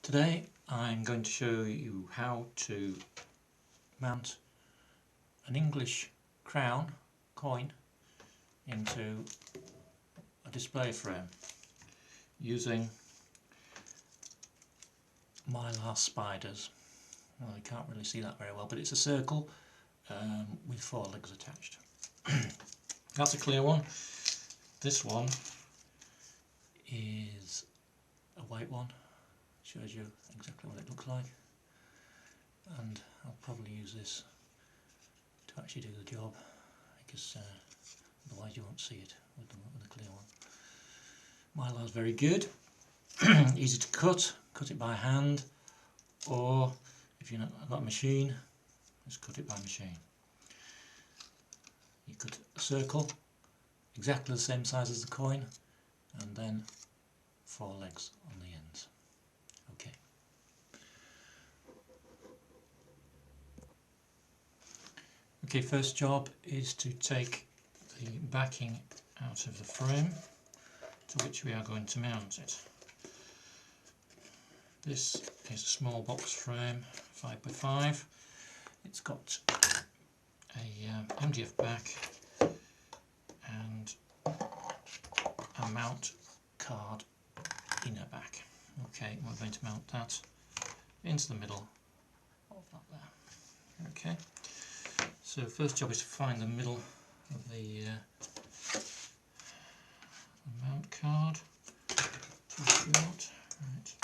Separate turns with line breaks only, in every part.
Today I'm going to show you how to mount an English crown coin into a display frame using mylar spiders. Well, you can't really see that very well, but it's a circle with 4 legs attached. That's a clear one. This one is a white one. Shows you exactly what it looks like, and I'll probably use this to actually do the job, because otherwise you won't see it with the clear one. Mylar's very good, easy to cut it by hand, or if you've not got a machine, just cut it by machine. You cut a circle exactly the same size as the coin, and then 4 legs on the ends. Okay. Okay, first job is to take the backing out of the frame to which we are going to mount it. This is a small box frame, 5x5. It's got a MDF back and a mount card inner back. Okay, we're going to mount that into the middle of that there. Okay, so first job is to find the middle of the mount card. Too short, right?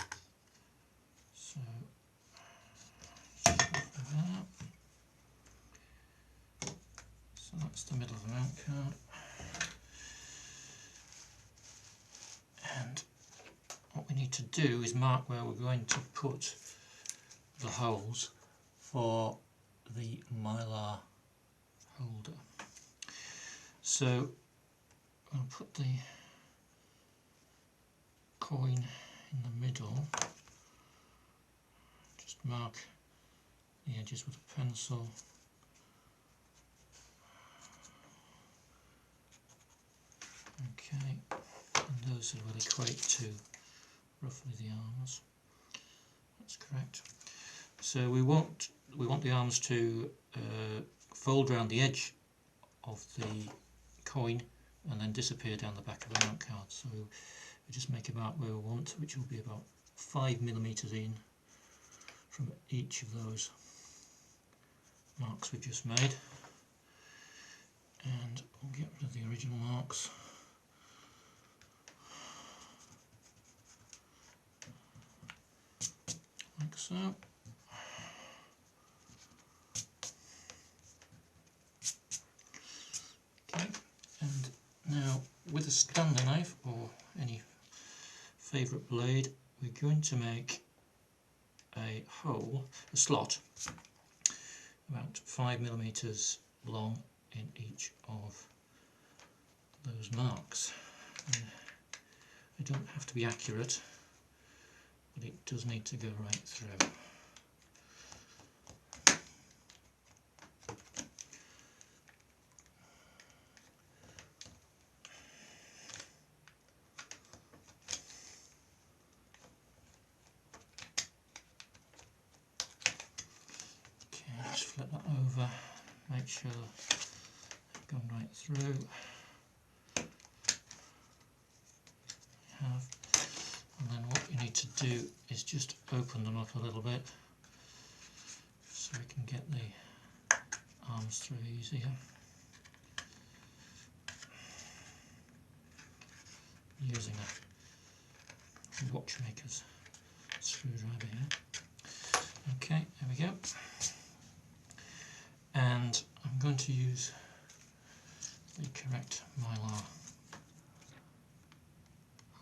So that. So that's the middle of the mount card, and what we need to do is mark where we're going to put the holes for the mylar holder. So I'll put the coin in the middle, just mark the edges with a pencil. Okay, and those will equate to roughly the arms. That's correct. So we want the arms to fold around the edge of the coin and then disappear down the back of the mount card. So we just make a mark where we want, which will be about 5mm in from each of those marks we just made, and we'll get rid of the original marks. Like so. Okay, and now with a Stanley knife or any favourite blade, we're going to make a hole, a slot, about 5mm long in each of those marks. And they don't have to be accurate, but it does need to go right through. Okay, just flip that over, make sure it's gone right through. Have, and then what you need to do is just open them up a little bit so we can get the arms through easier. Using a watchmaker's screwdriver here. Okay, there we go. And I'm going to use the correct mylar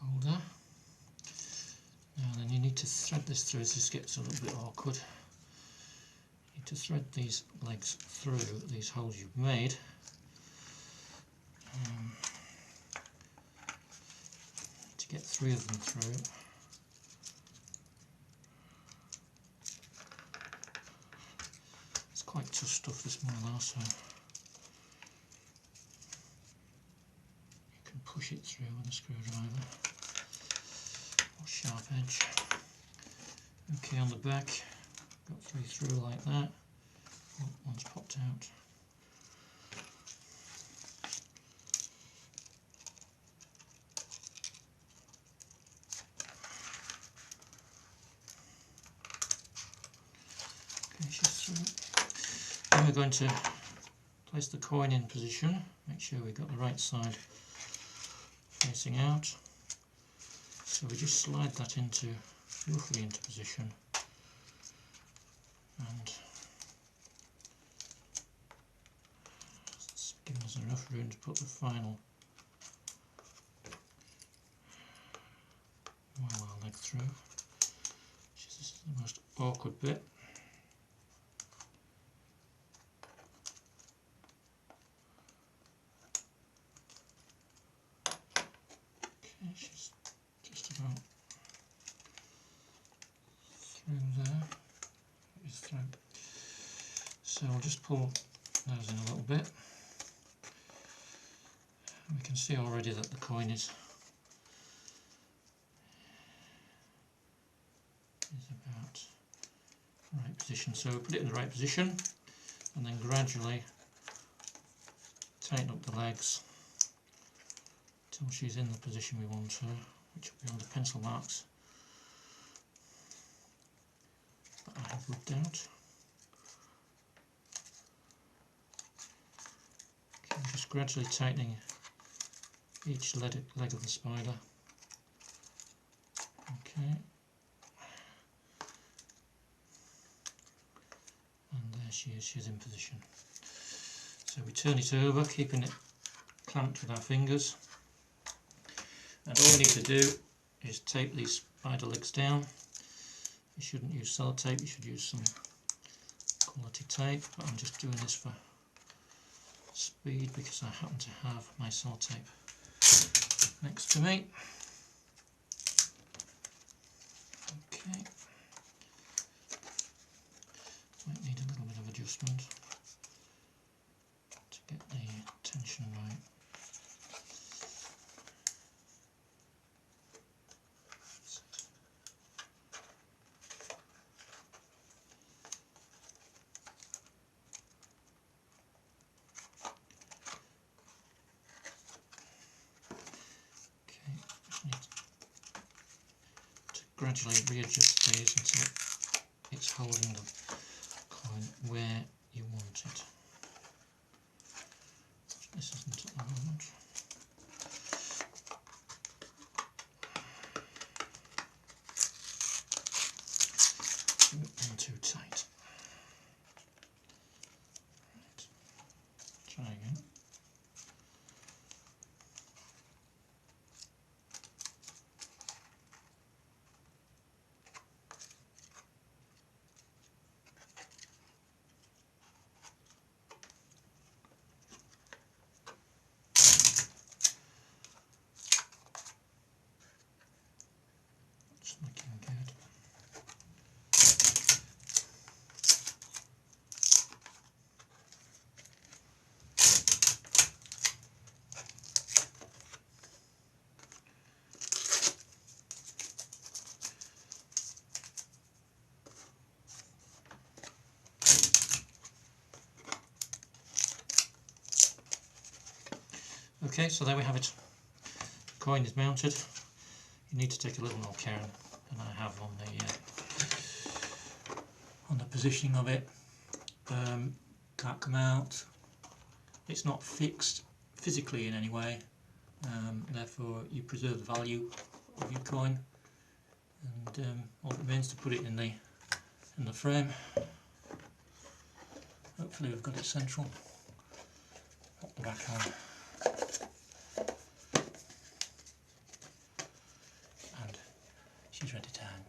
holder. Now then, you need to thread this through. This gets a little bit awkward. You need to thread these legs through these holes you've made. To get 3 of them through. It's quite tough stuff, this mylar, so you can push it through with a screwdriver or sharp edge. Okay, on the back, got 3 through like that. One's popped out. Okay, she's through. Then we're going to place the coin in position. Make sure we've got the right side facing out. So we just slide that roughly into position, and it's giving us enough room to put the final mylar leg through. This is the most awkward bit. Okay, she's just about through there. It's through. So I'll just pull those in a little bit. And we can see already that the coin is about the right position. So put it in the right position and then gradually tighten up the legs till she's in the position we want her, which will be on the pencil marks that I have rubbed out. Okay, just gradually tightening each leg of the spider. Okay, and there she is, she's in position. So we turn it over, keeping it clamped with our fingers, and all we need to do is tape these spider legs down. You shouldn't use sellotape, you should use some quality tape, but I'm just doing this for speed because I happen to have my sellotape next to me. Okay, might need a little bit of adjustment to get the tension right. Okay, just need to gradually readjust these until it's holding the coin where you want it. This isn't at the moment. And too tight. Right. Try again. It's looking good. Okay, so there we have it. The coin is mounted. You need to take a little more care than I have on the positioning of it. Can't come out. It's not fixed physically in any way. Therefore, you preserve the value of your coin, and all it remains to put it in the frame. Hopefully, we've got it central. Put the back on. And she's ready to hang.